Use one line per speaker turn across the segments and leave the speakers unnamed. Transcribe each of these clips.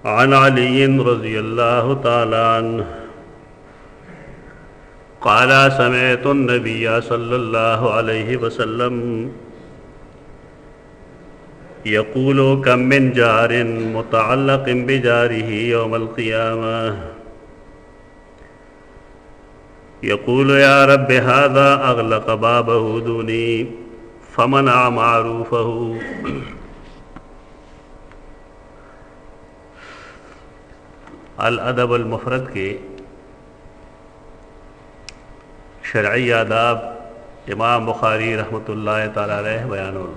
अन अली रज़ियल्लाहु तआला अन्हु क़ाल समिअतु नबिय्य सल्लल्लाहु अलैहि वसल्लम यक़ूलु कम मिन जारिन मुतअल्लिक़िन बिजारिही यौमल क़ियामह यक़ूलु या रब्बि हाज़ा अग़लक़ बाबहु दूनी फ़मनअ मारूफ़हु। अल अदब अल मुफ़रद के शरई आदाब इमाम बुखारी रहमतुल्लाह तआला अलैह बयानुल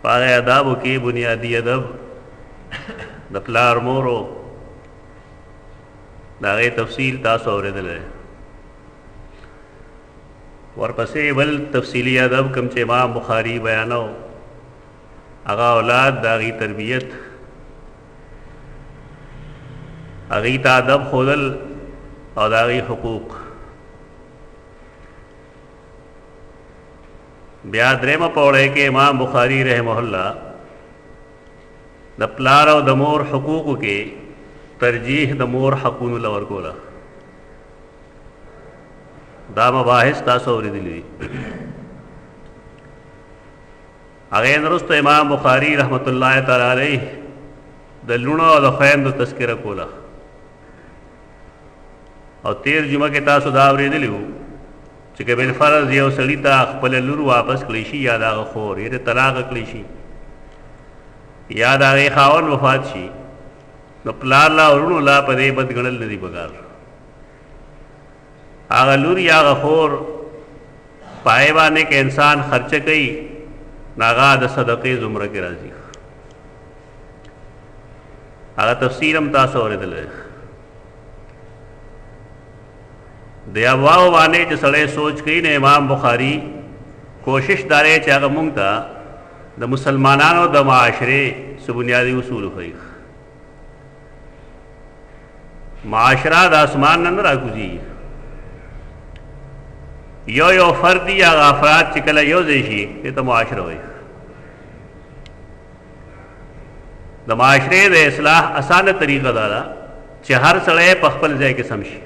पागे आदाब की बुनियादी अदब दफलार मोरो दागे तफसील तासो औरेदल है वरपसे बल तफसीली अदब कम चे इमाम बुखारी बयानो आगा औलाद दागी तरबियत अगी तादब खुदल और दागी हुकूक ब्याद्रेम पौड़े के इमाम बुखारी रहमहुल्लाह द प्लार और दमोर हुकूक के तरजीह दमोर हकून लवर कोला दाम बाहिस तासौरी दिली आगे नरुस्त इमाम बुखारी रहमतुल्लाह तआला अलैह द लुणो और द खैम द तस्किरा कोला और तेर जुमा के तासु दावरी दिलू चिके बिल फर्ज यो सलिता खपल लुर वापस क्लीशी याद आग खोर ये तलाक क्लीशी याद आगे खावन वफात शी न प्लाला और ला पदे बदगणल नदी बगार आगा लुर या खोर पाएबाने के इंसान खर्च कई नागाद सदक़े जुमर के राजी आगा तफसीरम तासौर दिल दयावाह वाने च सड़े सोच कई ने इमाम बुखारी कोशिश दारे चाग मुंगता द मुसलमानानो द माशरे से बुनियादी उसूल हुई माशरा द आसमान न राकुजी यो यो फर्दी या अफराद चिकल यो देशी ये तो माशरा हुई द माशरे द इस्लाह आसान तरीका दारा चहर सड़े पखपल जाए के समझी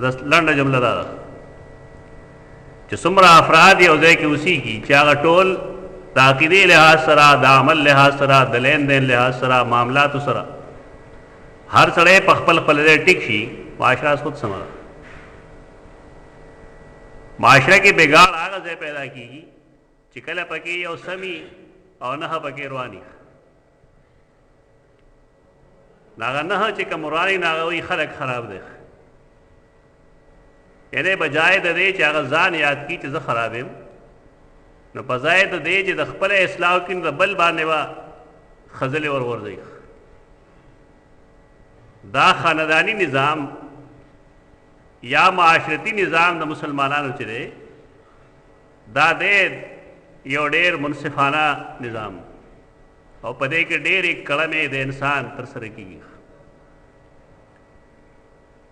लंड जुमला दादा सुमरा अफराद या उदय की उसी की चागा टोल ताकीदी लिहाज सरा दामल लिहाज सरा दलेन देन लिहाज सरा मामला तो सरा हर सड़े पखपल पलरे टिकशी माशरा खुद समरा माशरा की बिगाड़ आगा से पैदा की चिकल पकी और समी और नह पके रुआनी नागा नह चिका मुरानी नागा वही खलक खराब देख यानी बजाय द दे चागा जान याद की चीज़ खराब है न बजाय द दे ज दखपल इस्लाह की न बल बाने वा खजले और वर्ज़ी दा खानदानी निज़ाम या माशरती निज़ाम द मुसलमानान चले दा दे यो डेर मुनसिफाना निज़ाम और पदे के डेर एक कड़मे दे इंसान तरसर की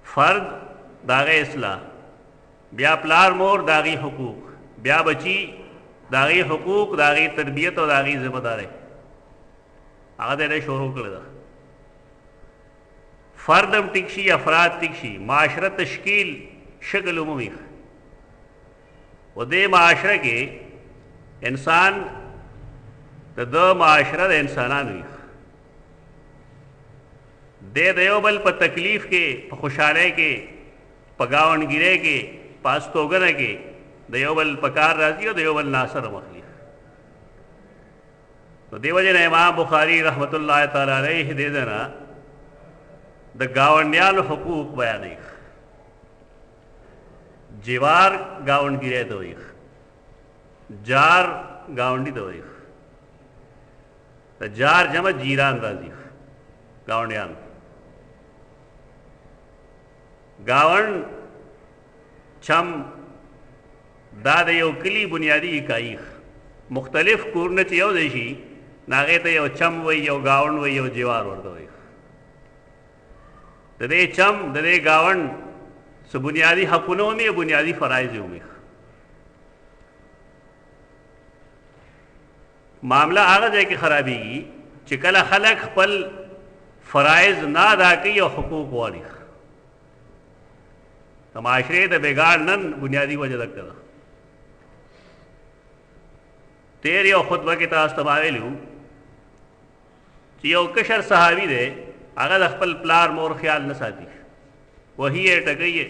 फर्द दागे इस्लाह ब्या प्लार मोर दागी हुकूक ब्या बची दागी हुकूक दागी तरबियत और दागी जिम्मेदारी आगे शोरों कर फर्दम टिकशी अफराद टिकशी माशरत तश्कील शक्ल उमूमी व दे माशरे के इंसान द माशरा इंसानान हुई दे दयोबल पर तकलीफ के खुशाले के पगावन गिरे के पास तोगन के दयोबल पकार राजी और दयोबल नासर मखली तो देवजन इमाम बुखारी रहमतुल्लाह तआला अलैह दे देना द गावंडियान हुकूक बयान जीवार गावंड गिरे तो जार गावंडी तो जार जम जीरान राजी गावंडियान गावंड छम दाद यो किली बुनियादी इकाई मुख्तलिफ कूरन यो देशी नागे तो यो चम वही यो गावंड वही यो जीवार वर्द वही दे चम दे गावंड सो बुनियादी हकुनों में बुनियादी फ़राइज़ में मामला هغه ځای کې خرابېږي چې کله خلک خپل فرایض نه ادا کوي او حقوق غواړي. د معاشرې د بګاړ نن بنیادی وجه ده. تیر یو خطبه کې تاسو ته ویلو چې یو کشر صحابي دی هغه د خپل پلار مور خیال نه ساتي، وਹੀ ټکیه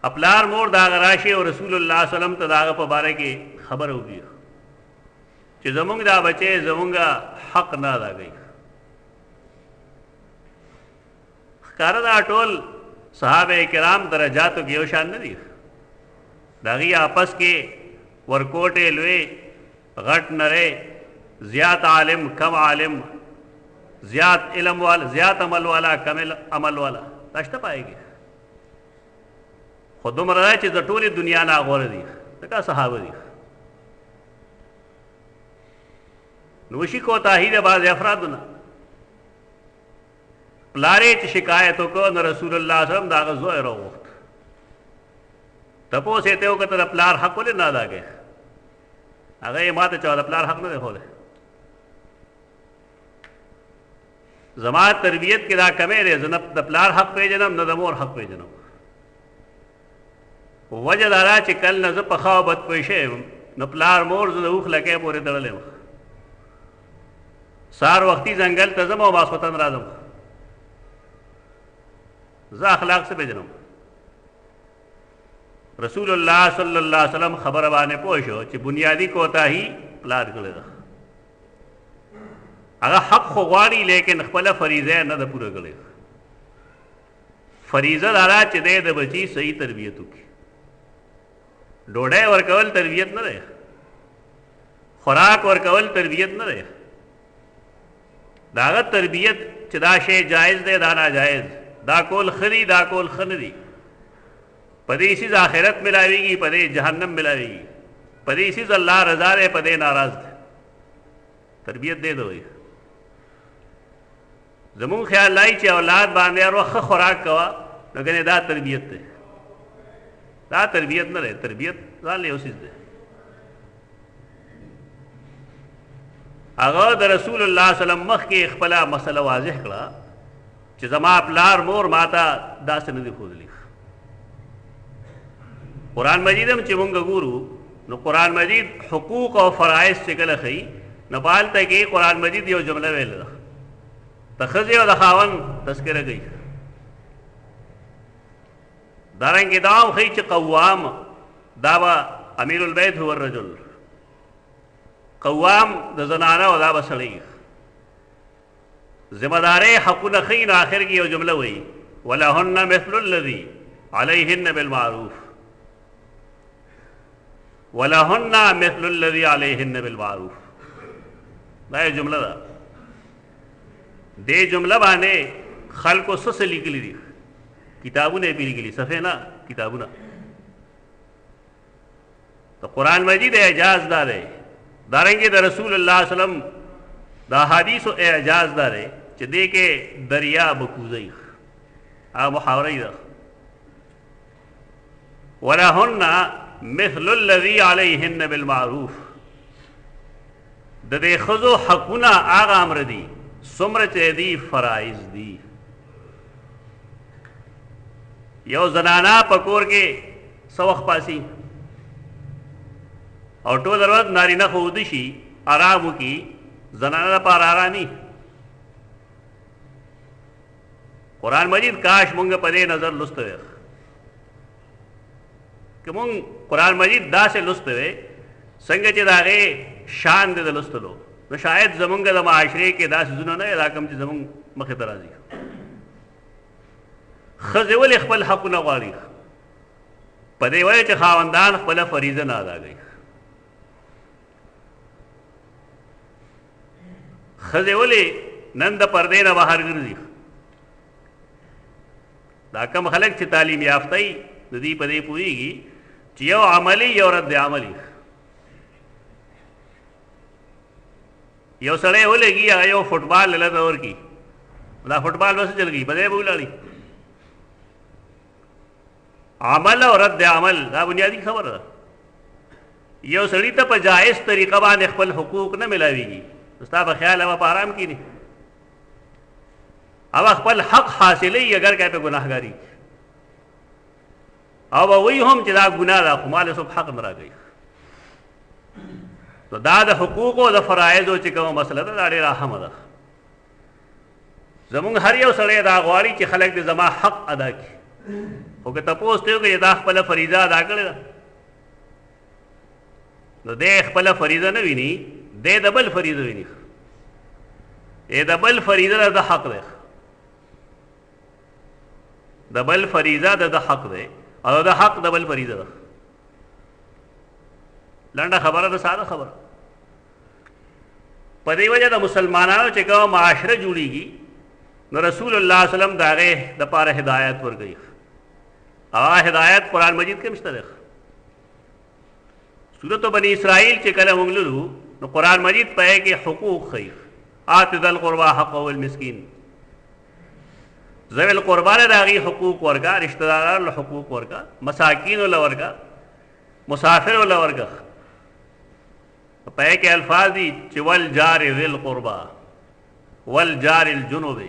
خپلار مور دا غراشي او رسول الله صلی الله علیه وسلم ته داغه په باره کې خبر وږي چې زمونږ دا بچي زمونږه حق نه ادا کوي. ښکاره دا ټول صحابه کرام درجاتو کې یو شان نه دي. داغي آپس کې ورکوټه لوی غټ نره، زیات عالم کم عالم، زیات علم والا زیات عمل والا کم عمل والا تاشته پایږي. خود دومره چې د ټولې دنیا نه غوړه دي ځکه صحابه دي. نوشي کو تاهید بعض افرادونه پلارې چې شکایت وکړ نو رسول الله صلی الله علیه وسلم دا غزو وروخت تپوس ته یو کتر پلار حق ولې نه ادا کړي. هغه ماته چې د پلار حق نه دی خوله. زما تربیت کې دا کمې ده، زه نه د پلار حق پیژنم نه د مور حق پیژنم. وجه دا چې کل نه زه په خوا بد پوه شم نو پلار مور زه د اوښ لکۍ پورې تړلی یم. سهار وختي ځنګل ته ځم او ماسخوتن راځم. زه اخلاق څه پیژنم. رسول الله صلی الله علیه وسلم خبره باندې پوه شو چې بنیادی کوتاهي پلار کړې ده. هغه حق خو غواړي لیکن خپله فریضه نه ده پوره کړې. فریضه دا ده چې دی د بچي صحیح تربیت وکړي. ډوډۍ ورکول تربیت نه دی، خوراک ورکول تربیت نه دی. دا هغه تربیت چې دا شی جایز دی دا ناجایز، دا کول ښه دي دا کول ښه نه دي. په دې سیز آخرت ملاویږي، په دې جهنم ملاویږي. په دې سیز الله رضا دی، په دې ناراض دی. تربیت دې ته وایي. زمونږ خیال لای چې اولاد باندې هر وخت ښه خوراک کوه نو ګنې دا تربیت دی. دا تربیت نه دی. تربیت ځان له یو څیز دی. هغه د رسول الله صلی الله علیه وسلم مخکې خپله مسله واضح کړه چې زما پلار مور ماته داسې نه دي ښودلي. قرآن مجید هم چې مونږ ګورو نو قرآن مجید حقوق او فرایض چې کله ښیي نو په هلته کې قرآن مجید یو جمله ویلې ده، د ښځې او د خاوند تذکره کوي. دارنګې دا هم ښیي چې قوام دا به امیر البیت هو الرجل، قوام د زنانه او دا به سړی. ذمہ دارۍ حقونه ښیي نو آخر کې یو جمله وایي ولهن مثل الذي علیهن بالمعروف، ولهن مثل الذي علیهن بالمعروف. دا یو جمله ده. دې جمله باندې خلکو څه څه لیکلي دي، کتابونه یې پې لیکلي، صفحې نه کتابونه. د قرآن مجید اعجاز دا دی. دارنګې د رسول الله صلی الله علیه وسلم د احادیثو اعجاز دا دی چې دې کې دریا بکوزی هغه محاوره ده. ولهن مثل الذي علیهن بالمعروف. د دې ښځو حقونه هغه امر دي څومره چې دي فرایض دي. یو زنانه په کور کې څه وخت پاسي او ټوله ورځ نارینه خو وده شي ارام وکړي، زنانه لپاره ارامي. قرآن مجید کاش مونږ په دې نظر لوسته وی که مونږ قرآن مجید داسې لوسته وی څنګه چې د هغې شان دی د لوستلو نو شاید زمونږ د معاشرې کې داسې ځونه نه وي دا کوم چې زمونږ مخې ته راځي. ښځې ولې خپل حقونه غواړي؟ په دې وجه چې خاوندان خپله فریضه نه ادا کوي. ښځې ولې نن د پردې نه بهر ګرځي؟ دا کم خلک چې تعلیم یافته وي د دې په دې پوهېږي چې یو عملي یو رد عملي. یو سړی ولګي هغه یو فټبال لته ورکړي، دا فټبال بس چل گئی په دې به ولاړي. عمل او رد عمل دا بنیادی خبره ده. یو سړی ته په جایز طریقه باندې خپل حقوق نه ملاویږي، ستا په خیال هغه په آرام کې نه او خپل حق حاصلوي اگر که په ګناهګاري او به وایي هم چې دا ګناه ده خو ما له څوک حق نه راکوي. نو دا د حقوقو د فرایضو چې کومه مسله ده دا ډېره اهمه ده. زمونږ هر یو سړی دا غواړي چې خلک دې زما حق ادا کړي، خو که تپوس ته وکړي دا خپله فریضه ادا کړې ده نو دی خپله فریضه نه ویني، دی د بل فریضه ویني. د بل فریضه د حق دی، د بل فریضه د حق دی او د حق د بل فریضه ده. لنډه خبره ده، ساده خبره. په دې وجه د مسلمانانو چې کومه معاشره جوړیږي نو رسول الله صلی الله علیه وسلم د هغې دپاره هدایت ورکوي. هغه هدایت قرآن مجید کې هم شته دی. سورت بنی اسرائیل چې کله موږ لولو نو قرآن مجید په هغې کې حقوق ښیي. آت ذا القربى حقه والمسکین، ذوی القربا له د هغې حقوق ورکړه، رشته دارانو له حقوق ورکړه، مساکینو له ورکړه، مسافرو له ورکړه. په هغې کې الفاظ دي چې والجار ذی القربا والجار الجنوب،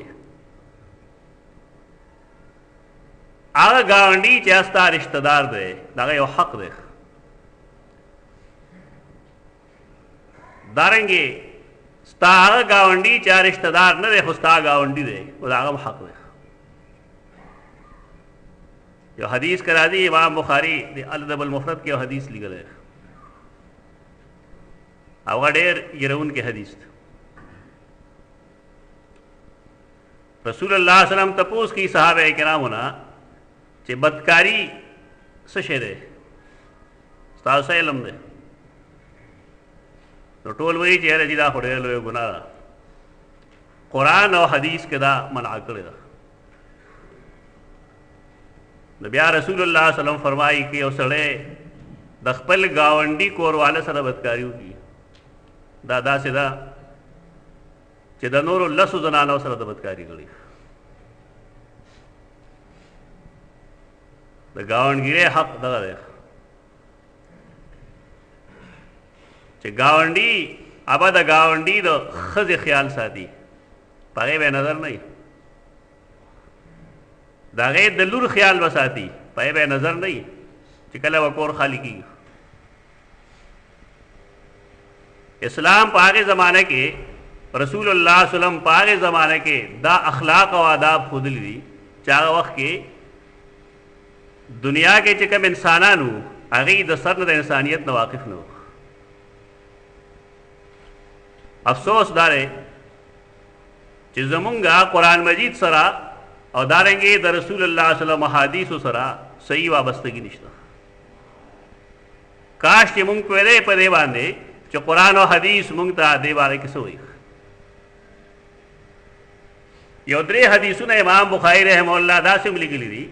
هغه ګاونډي چې ستا رشته دار دی د هغه یو حق دی. دارنګې ستا هغه ګاونډي چې رشته دار نه دی خو ستا ګاونډي دی نو د هغه هم حق دی. یو حدیث کې راځي، امام بخاري د الادب المفرد کې یو حدیث لیکلی دی، هغه ډېر یرونکی حدیث دی. رسول الله صلی الله علیه وسلم تپوس کی صحابه کرامو نه چې بدکاري څه شی دی، ستاسو علم دی؟ نو ټول وایي چې یاره دا خو ډېره لویه ګناه ده، قرآن او حدیث کې دا منع کړې ده. نو بیا رسول الله صلی الله علیه وسلم فرمایي چې یو سړی د خپل ګاونډي کورواله سره بدکاري وکړي دا داسې ده چې د نورو لسو زنانو سره د بدکاري کړي. د ګاونډګیرۍ حق دغه دی چې ګاونډي ابا د ګاونډي د ښځې خیال ساتي، په هغې به نظر نه وي، د هغې د لور خیال به ساتي، په هغې به نظر نه وي چې کله به کور خالي کېږي. اسلام په هغې زمانه کې رسول الله صلی الله علیه وسلم په هغې زمانه کې دا اخلاق او آداب ښودلي دي چې هغه وخت کې دنیا کې چې کوم انسانانو هغې د سر نه د انسانیت نه واقف نه وو. افسوس دا دی چې زمونږ قرآن مجید سره او دارنګې د رسول الله صلی الله علیه وسلم احادیثو سره صحیح وابستګي نشته. کاش چې مونږ پوهېدی په دې باندې چې قرآن او حدیث مونږ ته دې باره کې څه وایي. یو درې حدیثونه امام بخاري رحمه الله داسې هم لیکلي دي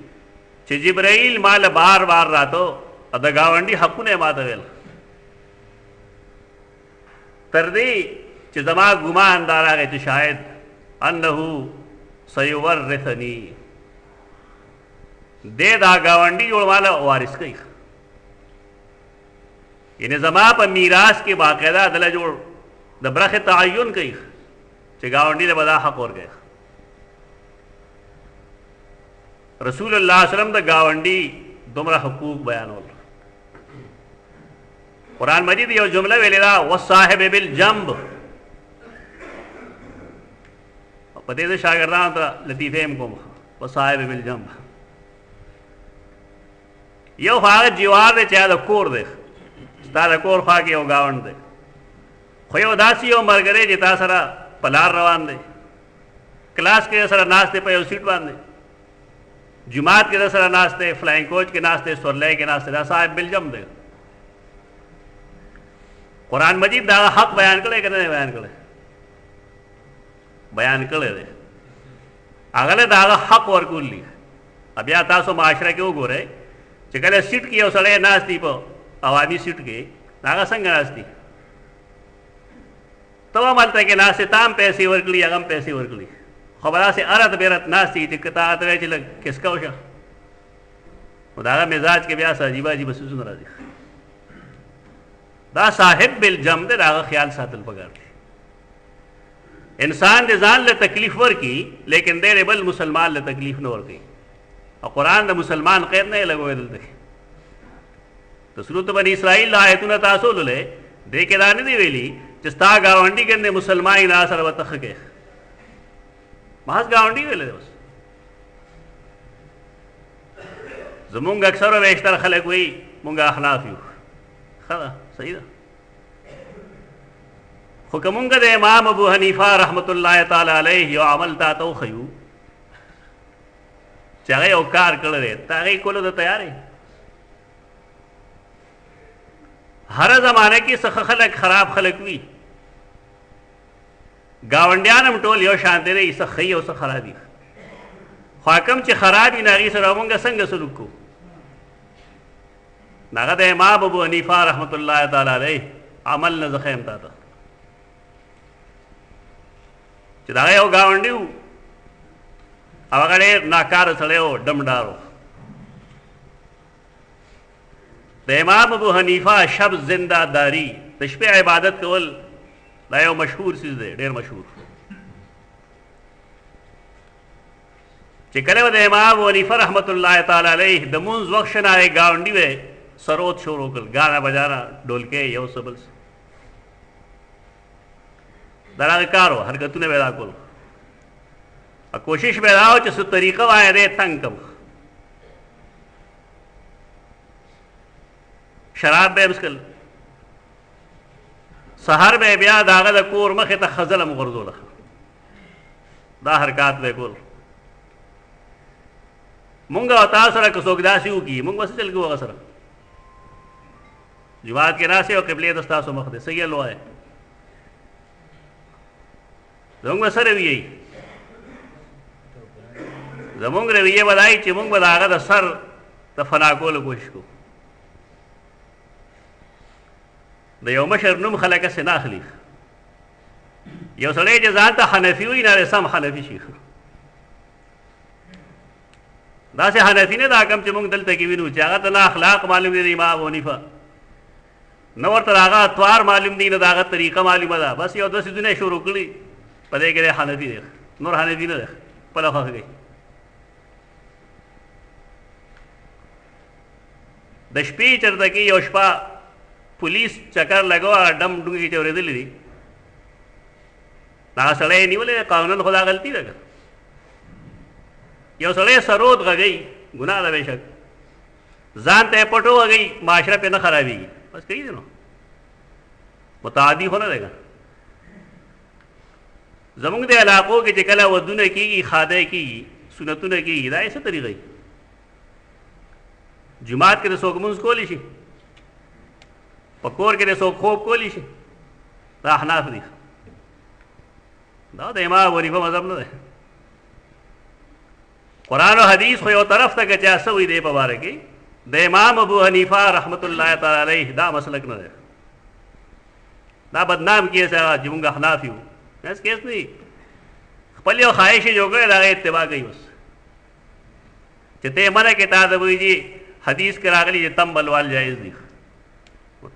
چې جبرائیل مال بار بار راتو او د ګاونډي حقونه یې ماته ویل تر دې چې زما ګمان دا راغی چې شاید انه سیورثني دې دا ګاونډي جوړ ماله وارث کوي، یعنې زما په میراث کې باقاعده دله جوړ د برخې تعین کوي چې ګاونډي له به دا حق ورکوي. رسول الله صلی الله علیه وسلم د ګاونډي دومره حقوق بیانول. قرآن مجید یو جمله ویلې ده والصاحب بالجنب، په دې شاګردانو ته لطیفه هم کوم والصاحب بالجنب. یو هغه جوار دی چې د کور دی، ستا د کور خوا کې یو ګاونډ دی، خو یو داسې یو ملګری چې تا سره په لار روان دی، کلاس کې سره ناست دی په یو سیټ باندې، جماعت کې سره ناست دی، فلاینګ کوچ کې ناست دی، سورلی کې ناست دی، دا صاحب بالجنب دی. قرآن مجید دا حق بیان کړی که نه بیان کړی؟ بیان کړی دی. هغه له د هغه حق ورکول دي. بیا تاسو معاشره کې وګورئ چې کله سیټ کې یو سړی ناست دی په عوامي سیټ کې، هغه څنګه ناست دی؟ ته هم هلته کې ناست دی، تا هم پیسې ورکړي، هغه هم پیسې ورکړي، خو به داسې ارت بیرت ناست دی چې که تا ته وایي چې لږ کسکه وشه، نو د هغه مزاج کې بیا څه عجیبه عجیبه څیزونه راځي. دا صاحب بالجم دے دا خیال ساتل پکار دی انسان دے ځان له تکلیف ورکی لیکن دے بل مسلمان له تکلیف نه ورکی او قرآن د مسلمان خیر نه لګوي دلته تو سورۃ بنی اسرائیل آیتونه تاسو لولې دې کې دا نه دی ویلي چې ستا گاونډي ګنده مسلمان نه سره وتخکه محض گاونډي ویلې بس زمونږ اکثر ویشتر خلک وي مونږ احناف یو خدا صحیح ده خو کومګه د امام ابو حنیفه رحمت الله تعالی علیه یو عمل تا تو خيو چې هغه یو کار کړی ته هغه کولو ته تیارې هر زمانه کې څخه خلک خراب خلک وي گاونډیان هم ټول یو شان دي څه خي او څه خرابي حاکم چې خرابي ناغي سره مونږ څنګه سلوک کو ناغه د امام ابو حنیفه رحمت الله تعالی علیه عمل نه زخم تا چې دا یو گاونډي وو هغه ډېر ناکاره سړی و ډمډارو د امام ابو حنیفه شب زنده داری د شپې عبادت کول دا یو مشهور څیز دی ډېر مشهور چې کله د امام ابو حنیفه رحمت الله تعالی علیه د مونځ وخت شنه گاونډي وی سرود شروع کړ غانا بجانا ډولکې یو سبل دراغ کارو حرکتونه پیدا کول او کوشش پیدا و چې څه طریقه وای دې تنگ کم شراب به مسکل سحر به بیا داغه د کور مخه ته خزلم غرزوله دا حرکات به کول مونږه او تاسو سره کوڅوک داسي وکي مونږ وسه چل کوو سره جماعت کې ناسه او قبله د تاسو مخ دې صحیح لوای زمونږ سره وی زمونږ رویه ولای چې مونږ به هغه د سر د فنا کولو کوشش کوو د یو مشر نوم خلک څه نه اخلي یو سړی چې ځان ته حنفي وي نه سم حنفي شي دا چې حنفي نه دا کم چې مونږ دلته کې وینو چې هغه ته نه اخلاق معلوم دي امام ابو حنیفه نو ورته هغه اطوار معلوم دي نه دا هغه طریقه معلومه ده بس یو د سيزونه شروع کړي په دې کې حنفي دی نور حنفي نه ده په لغه کې د شپې چرته کې یو شپه پولیس چکر لګوا ډم ډونګي چې ورېدلې دي دا سړی نیولې قانون خدا غلطي ده یو سړی سرود غږی ګناه ده بهشک ځان ته پټو غږی معاشره په نه خرابېږي بس کوي نو متعدی هونه ده زمونږ د علاقو کې چې کله ودونه کېږي خاده کېږي سنتونه کېږي دا یې څه طریقه جماعت کې د څوک مونځ کولی شي په کور کې د څوک خوب کولی شي دا احناف دي دا د امام ابو حنیفه مذهب نه دی قرآن او حدیث خو یو طرف ته که چا څه وي دی په باره کې د امام ابو حنیفه رحمت الله تعالی علیه دا مسلک نه دی دا بدنام کیسه چې موږ احناف یو اس کیس نه خپل یو خواهش جو کړی دا اتباع کوي بس چې ته منه کې تا د ویجی حدیث کې راغلی چې تنبل وال جایز دي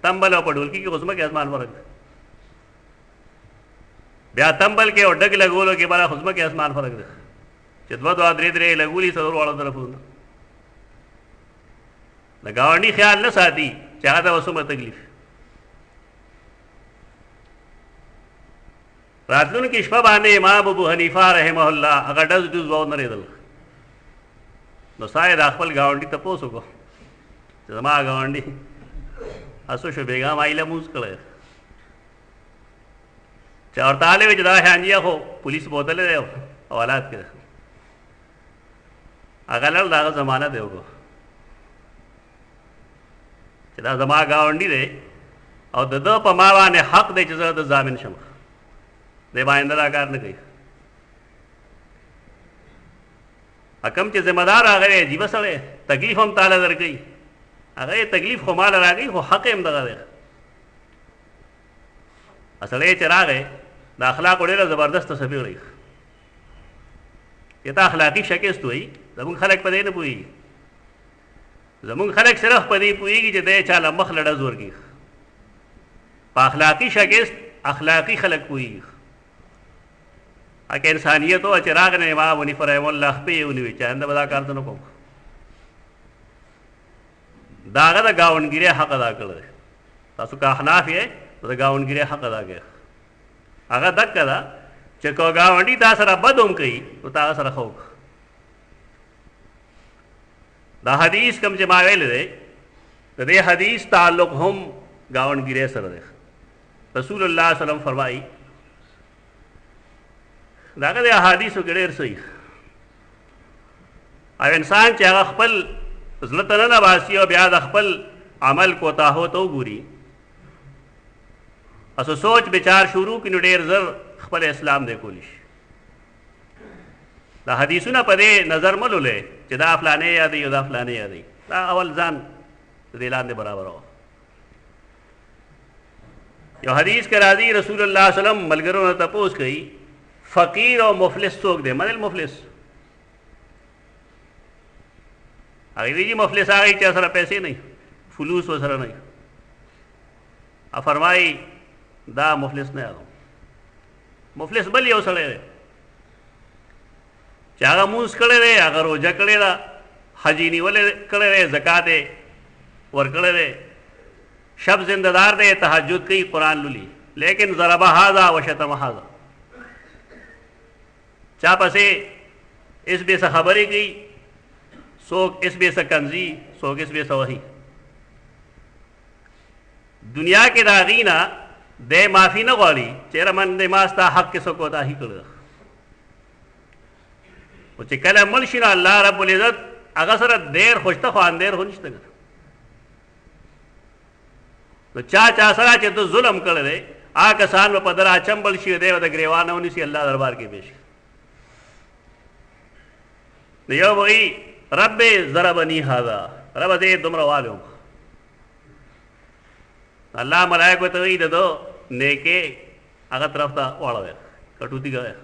تنبل او په ډولکی کې خصمه کې اسمان فرق بیا تنبل کې او ډګ لګولو کې بارا خصمه کې اسمان فرق دی چې دوه درې درې لګولي سره واړو طرفونه د گاونډي خیال نه ساتي چې هغه د وسومه تکلیف راتلون کې شپه باندې امام ابو حنیفه رحمه الله هغه ډز ډز وو نه ریدل نو سای د خپل گاونډي ته پوسو کو چې زما گاونډي اسو شو بیگم آئیله موز کړه چې ورته وی چې دا هانجیا خو پولیس بوتل دی حوالات کړه هغه لړ دا زمانہ دی وګو چې دا زما گاونډي دی او د په ما باندې حق دی چې زه د ضامن شم دی باندې دا کار نه کوي حکم چې ذمہ دار هغه دی بسړې تکلیف هم تعالی درکې هغه تکلیف خو مال راغی خو حق هم دغه دی اصلې چې راغی د اخلاق ډېره زبردست صفي وړي چې تا اخلاقی شکست وي زمونږ خلک په دې نه پوهېږي زمونږ خلک صرف په دې پوهېږي چې دی چاله مخ لړه زور کړي په اخلاقی شګست اخلاقی خلق کوي اګه انسانیت او چراغ نه امام ونی فرهم الله په ونی چاند بدا کار ته کوم داغه دا گاونګری حق ادا کړل تاسو کا احناف یې دا گاونګری حق ادا کړ هغه دک دا چې کو گاونډي تاسو سره بدوم کوي او تاسو سره خو دا حدیث کوم چې ما ویل دی د دې حدیث تعلق هم گاونګری سره دی رسول الله صلی الله علیه وسلم فرمایي داغه د احادیثو کې ډېر صحیح او انسان چې هغه خپل زلطن نه باسي او بیا د خپل عمل کو تاهو تو ګوري اسو سوچ بچار شروع کینو ډېر زر خپل اسلام دې کولیش دا حدیثونه په دې نظر ملولې چې دا فلانه یادې او دا فلانه یادې دا اول ځان دې لاندې برابر و یو حدیث کې راځي رسول الله صلی الله علیه وسلم ملګرو ته تپوس کوي فقیر او مفلس څوک دی منل مفلس هغه ویجی مفلس هغه چې سره پیسې نه فلوس وسره نه ا فرمای دا مفلس نه یادو مفلس بل یو سره دی چې هغه موږ کړي دی هغه روزه کړي دا حجی نیولې کړي دی زکات ور کړي دی شب زندهدار دی تهجد کوي قران لولي لیکن ضرب هذا وشتم هذا چا پسې اس به خبرې کوي سوک اس بے سکنزی سوک اس بے سوہی دنیا کے داغینا دے معافی نہ غواړي چیرې من دې ماستا حق کې سکو ته هی کړو او چې کله ملشین الله رب العزت هغه سره ډېر خوشته خو اندر هونشته نو چا سره چې تو ظلم کړل آ کسان په پدرا چمبل شي دی د گریوانه ونی سي الله دربار کې پیش نو یو وی رب ضربنی هذا رب دې دومره والو الله ملائکه ته وی ددو نیکه هغه طرف ته واړو کټوتی غه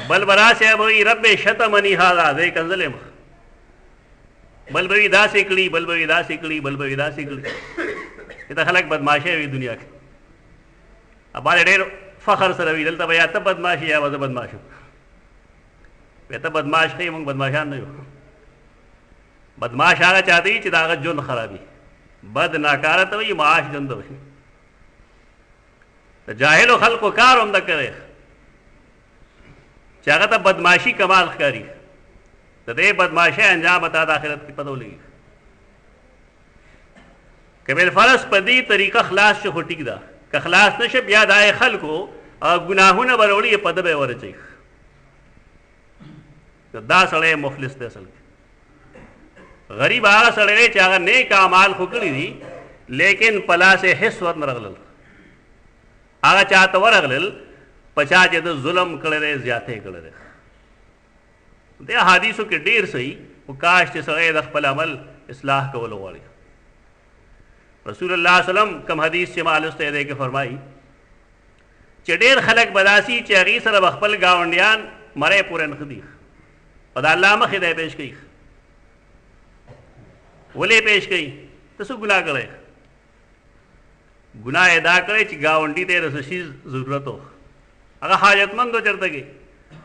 بل برا سے وی رب شتمنی هذا دې کنزلم بل بوی دا سیکړي بل بوی دا سیکړي بل بوی دا سیکړي ته خلک بدمعاشه وي دنیا کې ابا ډېر فخر سره وی دلته بیا ته بدمعاشي یا وځ بدمعاشو ته بدمعاش خې موږ بدمعاشان نه یو بدمعاش هغه چاته چې داغه جون خرابي بد ناکاره ته وي معاش جون دوی ته جاهل خلق کار هم نه کوي چې هغه ته بدمعاشي کمال ښکاري د دې بدمعاشي انجام ته د آخرت کې پدو لګي کبل فرض په دې طریقه خلاص شو ټیک ده که خلاص نشه بیا دای خلکو ګناهونه برولې په دبه ورچي دا سړی مفلس دی اصل غریب هغه سړی چې هغه نیک اعمال خو کړي دي لیکن پلا سے حس ور نه رغلل هغه چاته ورغلل پچا چې د ظلم کړي زیاتې کړي د حدیثو کې ډیر صحیح او کاش چې سړی د خپل عمل اصلاح کول غواړي رسول الله صلی الله علیه وسلم کوم حدیث چې مالسته دی کې فرمایي چې ډیر خلک بداسي چې هغه سره خپل گاونډیان مړې پورې نه خدي او د الله مخې دی پیش کوي ولې پیش کوي تاسو ګناه کړی ګناه ادا کړی چې گاونډي ته رسشي ضرورت هو هغه حاجتمند چرته کې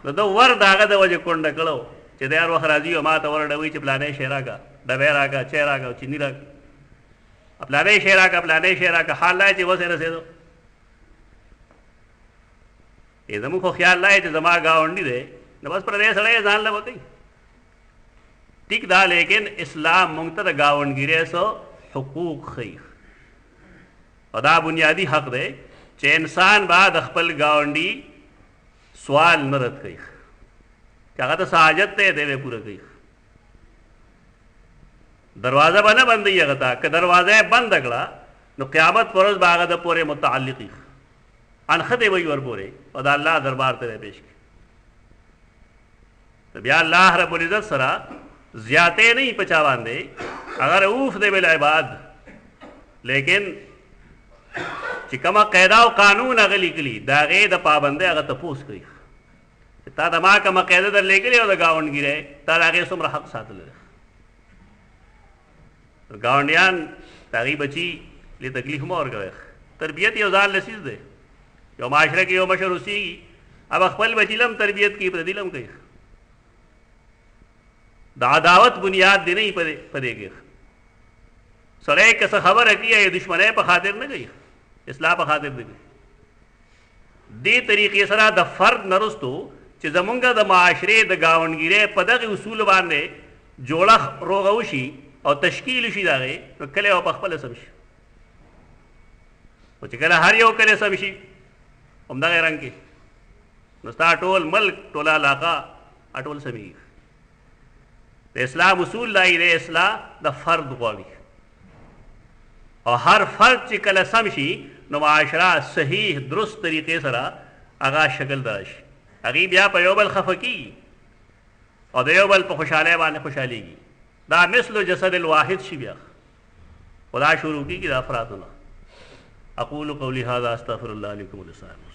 نو د ور داغه د وجه کونډه کړو چې د هر وخت راځي او ما ته ورډوي چې پلانې شهرا کا ډبه راکا چهرا کا چینی را پلانې شهرا کا پلانې شهرا کا حال لای چې وسه رسېدو ای زمو خو خیال لای چې زما گاونډي دی نو بس پر دې سره ځان له وتی ټیک دا لیکن اسلام مونږ ته گاونډګیره سو حقوق خي او دا بنیادی حق دی چې انسان بعد خپل گاونډي سوال نه رد کوي چې هغه ته حاجت ته دی پوره کوي دروازه باندې بندي هغه تا که دروازه بند کړه نو قیامت پرز باغه د پوره متعلقي انخته وي ور پوره او دا الله دربار ته پیش کی بیا الله رب العزت سره زیاته نہیں پچا باندې اگر اوف دے بل عباد لیکن چې کما قاعده او قانون غلی کلی دا غې د پابندۍ هغه تپوس کوي تا د ما کما قاعده در لګلی او د گاونډګیره تا هغه سم حق ساتل گاونډیان تغي بچي له تکلیف مور کوي तरबियत यौ ځان لسیز دی یو معاشره کې یو مشر اوسېږي अब خپل بچیلم تربیت کی پر دلم کوي دا عداوت بنیاد دی نه پدې کې سره که څه خبره کیه دشمنه په خاطر نه کوي اصلاح په خاطر دی دې طریقې سره د فرد نرستو چې زمونږ د معاشره د گاونګیره په دغه اصول باندې جوړه روغوشي او تشکیل شي داغه نو کله او په خپل سم شي او چې کله هر یو کله سم شي همدغه رنګ کې نو ستا ټول ملک ټوله علاقه اټول سمي د اسلام اصول لای د اصلاح د فرد غواړي او هر فرد چې کله سم شي نو معاشره صحیح درست طریقې سره هغه شکل درشي هغه بیا په یو بل خفقي او د یو بل په خوشاله باندې خوشاليږي دا مثل جسد الواحد شي بیا خدا شروع کی دا افرادنا اقول قولی هذا استغفر الله لكم ولسائر